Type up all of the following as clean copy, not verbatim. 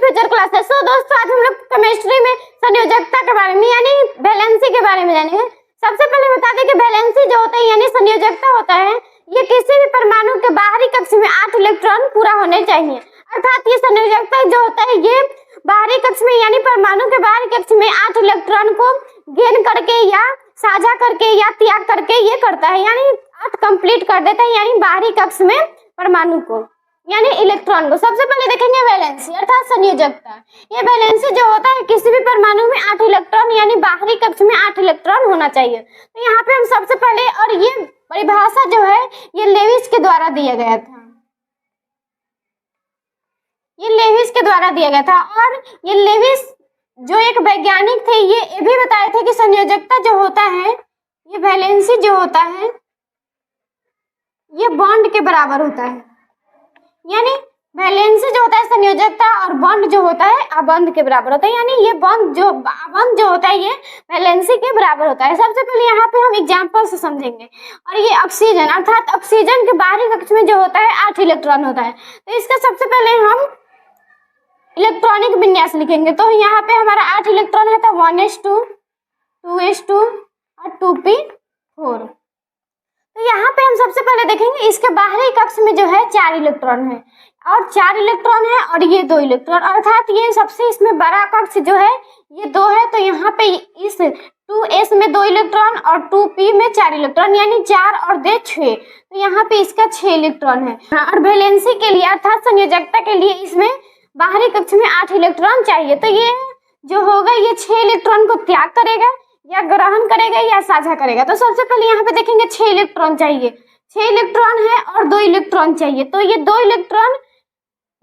Future classes. सो दोस्तों आज हम लोग केमिस्ट्री में संयोजकता के बारे में यानी वैलेंसी के बारे में जानेंगे। सबसे पहले बता दें कि वैलेंसी जो होता है यानी संयोजकता होता है, ये किसी भी परमाणु के बाहरी कक्ष में 8 इलेक्ट्रॉन पूरा होने चाहिए। अर्थात ये संयोजकता जो होता है ये बाहरी कक्ष में यानी परमाणु के बाहरी कक्ष में 8 इलेक्ट्रॉन को गेन करके या साझा करके या त्याग करके ये करता है, यानी 8 कंप्लीट कर देता है यानी बाहरी कक्ष में परमाणु को यानी इलेक्ट्रॉन को। सबसे पहले देखेंगे वैलेंसी अर्थात संयोजकता। ये वैलेंसी जो होता है किसी भी परमाणु में 8 इलेक्ट्रॉन यानी बाहरी कक्ष में 8 इलेक्ट्रॉन होना चाहिए। तो यहाँ पे हम सबसे पहले, और ये परिभाषा जो है ये लेविस के द्वारा दिया गया था, ये लेविस के द्वारा दिया गया था। और ये लेविस जो एक वैज्ञानिक थे ये भी बताए थे कि संयोजकता जो होता है ये वैलेंसी जो होता है ये बॉन्ड के बराबर होता है, यानी वैलेंसी जो होता है संयोजकता और बॉन्ड जो होता है आबंध के बराबर होता है, यानी ये बॉन्ड जो आबंध जो होता है ये वैलेंसी के बराबर होता है। सबसे पहले यहाँ पे हम एग्जांपल से समझेंगे। और ये ऑक्सीजन अर्थात ऑक्सीजन के बाहरी कक्ष में जो होता है 8 इलेक्ट्रॉन होता है। तो इसका सबसे पहले हम इलेक्ट्रॉनिक विन्यास लिखेंगे। तो यहाँ पे हमारा 8 इलेक्ट्रॉन है तो 1s2 2s2 और 2p4। तो यहाँ पे हम सबसे पहले देखेंगे इसके बाहरी कक्ष में जो है 4 इलेक्ट्रॉन है और 4 इलेक्ट्रॉन है और ये 2 इलेक्ट्रॉन, अर्थात ये सबसे इसमें बड़ा कक्ष जो है ये 2 है। तो यहाँ पे इस 2s में 2 इलेक्ट्रॉन और 2p में 4 इलेक्ट्रॉन यानी 4 और 2 6। तो यहाँ पे इसका 6 इलेक्ट्रॉन है। और वैलेंसी के लिए अर्थात संयोजकता के लिए इसमें बाहरी कक्ष में 8 इलेक्ट्रॉन चाहिए। तो ये जो होगा ये 6 इलेक्ट्रॉन को त्याग करेगा या ग्रहण करेगा या साझा करेगा। तो सबसे पहले यहाँ पे देखेंगे 6 इलेक्ट्रॉन चाहिए, 6 इलेक्ट्रॉन है और 2 इलेक्ट्रॉन चाहिए। तो ये 2 इलेक्ट्रॉन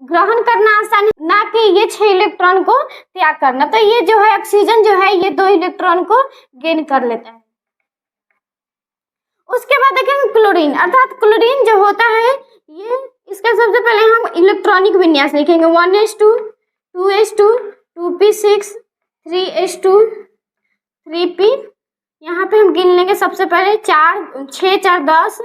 ग्रहण करना आसान है, ना कि ये 6 इलेक्ट्रॉन को त्याग करना। तो ये जो है ऑक्सीजन जो है ये 2 इलेक्ट्रॉन को गेन कर लेता है। उसके बाद देखेंगे क्लोरीन अर्थात क्लोरीन जो होता है ये इसका सबसे पहले हम इलेक्ट्रॉनिक विन्यास लिखेंगे 1s2 2s2 2p6 3s2 3p। यहाँ पे हम गिन लेंगे सबसे पहले 4 6 4 10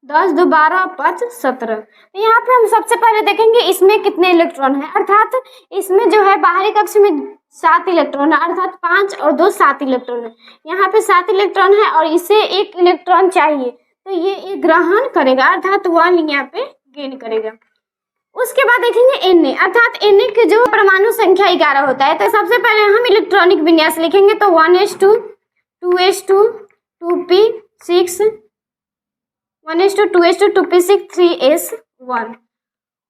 10 2 12 5 17। तो यहाँ पे हम सबसे पहले देखेंगे इसमें कितने इलेक्ट्रॉन है, अर्थात इसमें जो है बाहरी कक्ष में 7 इलेक्ट्रॉन है, अर्थात 5 और 2 7 इलेक्ट्रॉन है। यहाँ पे 7 इलेक्ट्रॉन है और इसे 1 इलेक्ट्रॉन चाहिए तो ये ग्रहण करेगा अर्थात 1 यहाँ पे गेन करेगा। उसके बाद देखेंगे Na अर्थात Na की जो परमाणु संख्या 11 होता है। तो सबसे पहले हम इलेक्ट्रॉनिक विन्यास लिखेंगे तो 1s2 2s2 2p6 1s2 2s2 2p6 3s1।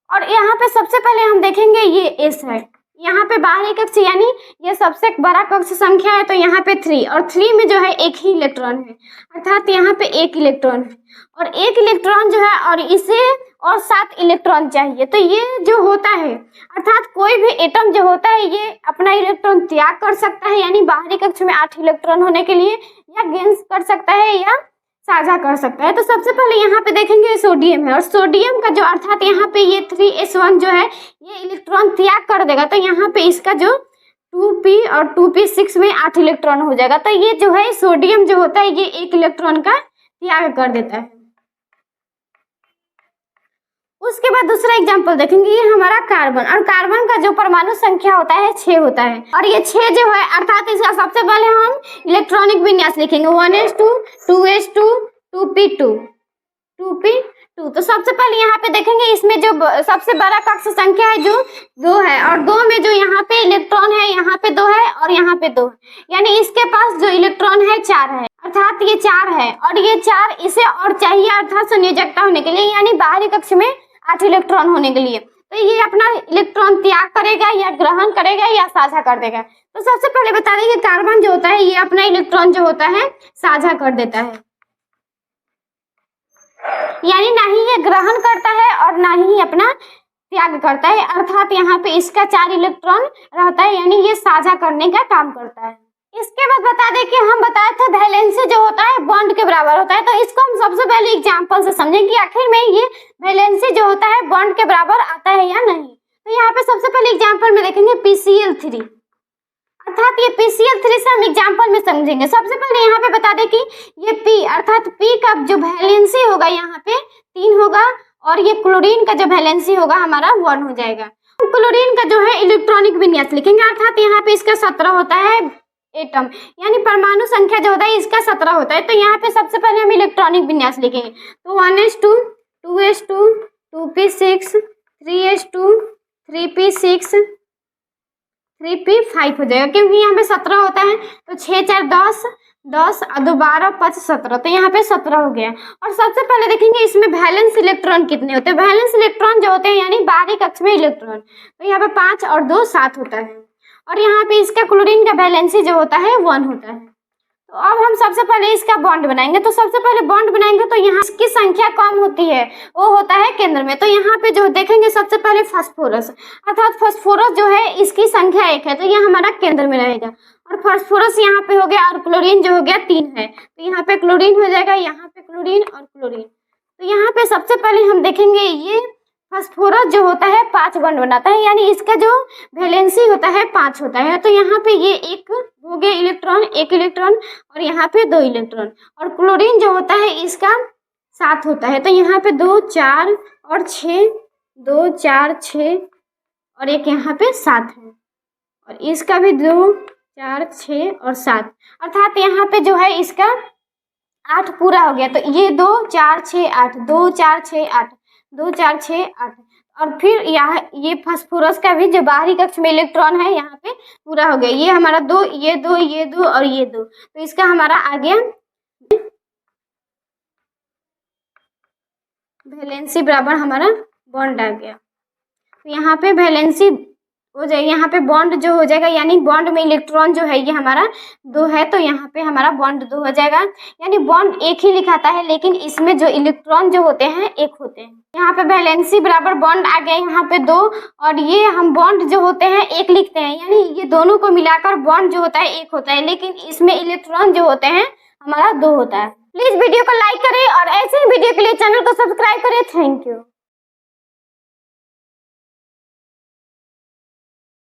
और यहाँ पे सबसे पहले हम देखेंगे ये s है, यहाँ पे बाहरी कक्ष यानी ये सबसे बड़ा कक्ष संख्या है तो यहाँ पे 3 और 3 में जो है 1 ही इलेक्ट्रॉन है, अर्थात यहाँ पे 1 इलेक्ट्रॉन है और 1 इलेक्ट्रॉन जो है और इसे और 7 इलेक्ट्रॉन चाहिए। तो ये जो होता है अर्थात कोई भी एटम जो होता है ये अपना इलेक्ट्रॉन त्याग कर सकता है यानी बाहरी कक्ष में 8 इलेक्ट्रॉन होने के लिए, या गेन कर सकता है या साझा कर सकता है। तो सबसे पहले यहाँ पे देखेंगे सोडियम है और सोडियम का जो अर्थात यहाँ पे ये 3s1 जो है ये इलेक्ट्रॉन त्याग कर देगा। तो यहाँ पे इसका जो 2p और 2p6 में 8 इलेक्ट्रॉन हो जाएगा। तो ये जो है सोडियम जो होता है ये 1 इलेक्ट्रॉन का त्याग कर देता है। उसके बाद दूसरा एग्जांपल देखेंगे ये हमारा कार्बन, और कार्बन का जो परमाणु संख्या होता है 6 होता है और ये 6 जो है अर्थात इसका सबसे पहले हम इलेक्ट्रॉनिक विन्यास लिखेंगे 1s2 2s2 2p2 2p2। तो सबसे पहले यहाँ पे देखेंगे इसमें जो सबसे बड़ा कक्ष संख्या है जो 2 है और 2 में जो यहाँ पे इलेक्ट्रॉन है यहाँ पे 2 है और यहाँ पे 2 है यानी इसके पास जो इलेक्ट्रॉन है 4 है, अर्थात ये 4 है और ये 4 इसे और चाहिए अर्थात संयोजकता होने के लिए यानी बाहरी कक्ष में 8 इलेक्ट्रॉन होने के लिए। तो ये अपना इलेक्ट्रॉन त्याग करेगा या ग्रहण करेगा या साझा कर देगा। तो सबसे पहले बता दें कि कार्बन जो होता है ये अपना इलेक्ट्रॉन जो होता है साझा कर देता है, यानी ना ही ये ग्रहण करता है और ना ही अपना त्याग करता है, अर्थात यहाँ पे इसका 4 इलेक्ट्रॉन रहता है यानी ये साझा करने का काम करता है। इसके बाद बता दें कि हम बताए थे वैलेंसी जो होता है बॉन्ड के बराबर होता है। तो इसको हम सबसे पहले एग्जांपल से समझेंगे कि आखिर में ये वैलेंसी जो होता है बॉन्ड के बराबर आता है या नहीं। तो यहाँ पे सबसे पहले एग्जांपल में देखेंगे PCl3 अर्थात ये PCl3 से हम एग्जांपल में समझेंगे। सबसे पहले यहाँ पे बता दें कि ये P अर्थात P का जो वैलेंसी होगा यहाँ पे 3 होगा और ये क्लोरीन का जो वैलेंसी होगा हमारा 1 हो जाएगा। क्लोरीन का जो है इलेक्ट्रॉनिक विन्यास लिखेंगे, अर्थात यहाँ पे इसका 17 होता है एटम, यानी परमाणु संख्या जो होता है इसका 17 होता है। तो यहाँ पे सबसे पहले हम इलेक्ट्रॉनिक विन्यास लिखेंगे, तो 1s2 2s2 2p6 3s2 3p6 3p5 हो जाएगा, क्योंकि यहाँ पे 17 होता है। तो 6 4 10 10 और 2 12 5 17, तो यहाँ पे 17 हो गया। और सबसे पहले देखेंगे इसमें वैलेंस इलेक्ट्रॉन कितने होते हैं। वैलेंस इलेक्ट्रॉन जो होते हैं यानी बाहरी कक्ष में इलेक्ट्रॉन, तो यहाँ पे 5 और 2 7 होता है। और यहाँ पे इसका क्लोरीन का वैलेंसी जो होता है 1 होता है। तो अब हम सबसे पहले इसका बॉन्ड बनाएंगे। तो सबसे पहले बॉन्ड बनाएंगे तो यहाँ इसकी संख्या कम होती है, वो होता है केंद्र में। तो यहाँ पे जो देखेंगे सबसे पहले फास्फोरस, अर्थात फास्फोरस जो है इसकी संख्या 1 है, तो ये हमारा केंद्र में रहेगा। और फास्फोरस यहाँ पे हो गया, और क्लोरीन जो हो गया 3 है, तो यहाँ पे क्लोरीन हो जाएगा, यहाँ पे क्लोरीन और क्लोरीन। तो यहाँ पे सबसे पहले हम देखेंगे ये फास्फोरस जो होता है 5 बॉन्ड बनाता है, यानी इसका जो वैलेंसी होता है 5 होता है। तो यहाँ पे ये एक हो गया इलेक्ट्रॉन, 1 इलेक्ट्रॉन, और यहाँ पे 2 इलेक्ट्रॉन। और क्लोरीन जो होता है इसका 7 होता है, तो यहाँ पे 2 4 और 6 2 4 6 और एक यहाँ पे 7 है, और इसका भी 2 4 6 और 7, अर्थात यहाँ पे जो है इसका 8 पूरा हो गया। तो ये 2 4 6 8 2 4 6 8 2 4 6 8, और फिर यहाँ ये फास्फोरस का भी जो बाहरी कक्ष में इलेक्ट्रॉन है यहाँ पे पूरा हो गया। ये हमारा 2 ये 2 ये 2 और ये 2, तो इसका हमारा आ गया वैलेंसी बराबर हमारा बॉन्ड आ गया। तो यहाँ पे वैलेंसी हो जाएगी, यहाँ पे बॉन्ड जो हो जाएगा, यानी बॉन्ड में इलेक्ट्रॉन जो है ये हमारा 2 है, तो यहाँ पे हमारा बॉन्ड 2 हो जाएगा। यानी बॉन्ड एक ही लिखाता है, लेकिन इसमें जो इलेक्ट्रॉन जो होते हैं 1 होते हैं। यहाँ पे वैलेंसी बराबर बॉन्ड आ गया, यहाँ पे 2, और ये हम बॉन्ड जो होते हैं 1 लिखते हैं, यानी ये दोनों को मिलाकर बॉन्ड जो होता है 1 होता है, लेकिन इसमें इलेक्ट्रॉन जो होते हैं हमारा 2 होता है। प्लीज वीडियो को लाइक करें और ऐसे ही वीडियो के लिए चैनल को सब्सक्राइब करें। Thank you.